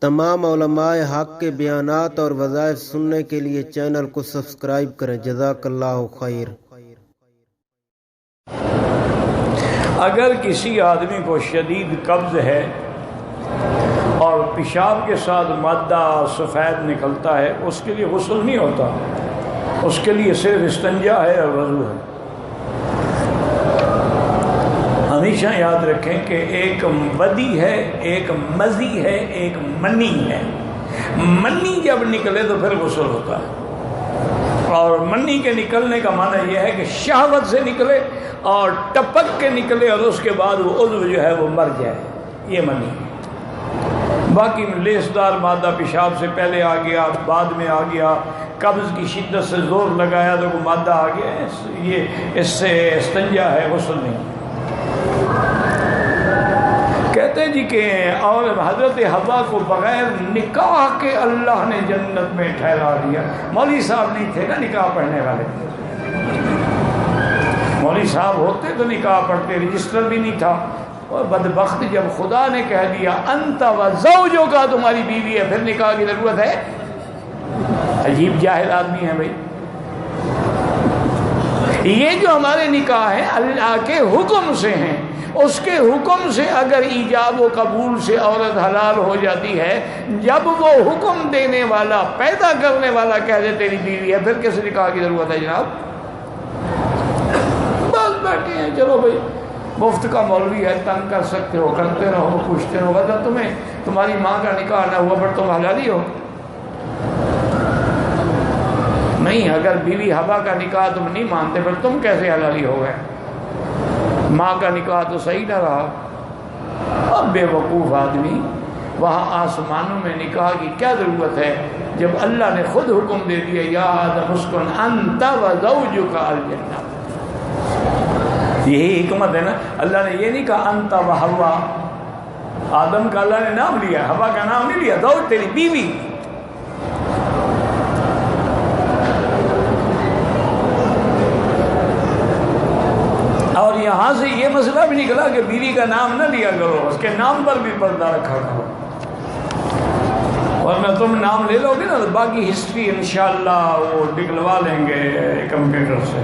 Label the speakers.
Speaker 1: تمام علماء حق کے بیانات اور وظائف سننے کے لیے چینل کو سبسکرائب کریں۔ جزاک اللہ خیر۔
Speaker 2: اگر کسی آدمی کو شدید قبض ہے اور پیشاب کے ساتھ مادہ سفید نکلتا ہے، اس کے لیے غسل نہیں ہوتا، اس کے لیے صرف استنجا ہے اور وضو ہے۔ ہمیشہ یاد رکھیں کہ ایک ودی ہے، ایک مزی ہے، ایک منی ہے۔ منی جب نکلے تو پھر غسل ہوتا ہے، اور منی کے نکلنے کا معنی یہ ہے کہ شہوت سے نکلے اور ٹپک کے نکلے اور اس کے بعد وہ عضو جو ہے وہ مر جائے، یہ منی۔ باقی لیسدار مادہ پیشاب سے پہلے آ گیا، بعد میں آ گیا، قبض کی شدت سے زور لگایا تو وہ مادہ آ گیا، یہ اس سے استنجا ہے، غسل نہیں۔ کہتے ہیں جی کہ اور حضرت حوا کو بغیر نکاح کے اللہ نے جنت میں ٹھہرا دیا۔ مولوی صاحب نہیں تھے نا نکاح پڑھنے والے، مولوی صاحب ہوتے تو نکاح پڑھتے، رجسٹر بھی نہیں تھا۔ اور بدبخت جب خدا نے کہہ دیا انت و زوجک، تمہاری بیوی ہے، پھر نکاح کی ضرورت ہے؟ عجیب جاہل آدمی ہے بھائی۔ یہ جو ہمارے نکاح ہیں اللہ کے حکم سے ہیں، اس کے حکم سے اگر ایجاب و قبول سے عورت حلال ہو جاتی ہے، جب وہ حکم دینے والا، پیدا کرنے والا کہہ دے تیری بیوی ہے، پھر کس نکاح کی ضرورت ہے جناب؟ بس بیٹھے ہیں، چلو بھائی مفت کا مولوی ہے، تنگ کر سکتے ہو، کرتے رہو، پوچھتے رہو، وجہ تمہاری ماں کا نکاح نہ ہوا پر تم حلالی ہو؟ نہیں، اگر بیوی حوا کا نکاح تم نہیں مانتے پھر تم کیسے حلالی ہو گئے؟ ماں کا نکاح تو صحیح نہ رہا۔ اب بے وقوف آدمی، وہاں آسمانوں میں نکاح کی کیا ضرورت ہے جب اللہ نے خود حکم دے دیا یا آدم اسکن انت و زوجک الجنہ۔ یہی حکمت ہے نا، اللہ نے یہ نہیں کہا انت و حوا، آدم کا اللہ نے نام لیا، حوا کا نام نہیں لیا، زوج تیری بیوی۔ اور یہاں سے یہ مسئلہ بھی نکلا کہ بیوی کا نام نہ لیا کرو، اس کے نام پر بھی پردہ رکھا کرو، ورنہ تم نام لے لو گے نا تو باقی ہسٹری انشاءاللہ وہ نکلوا لیں گے کمپیوٹر سے۔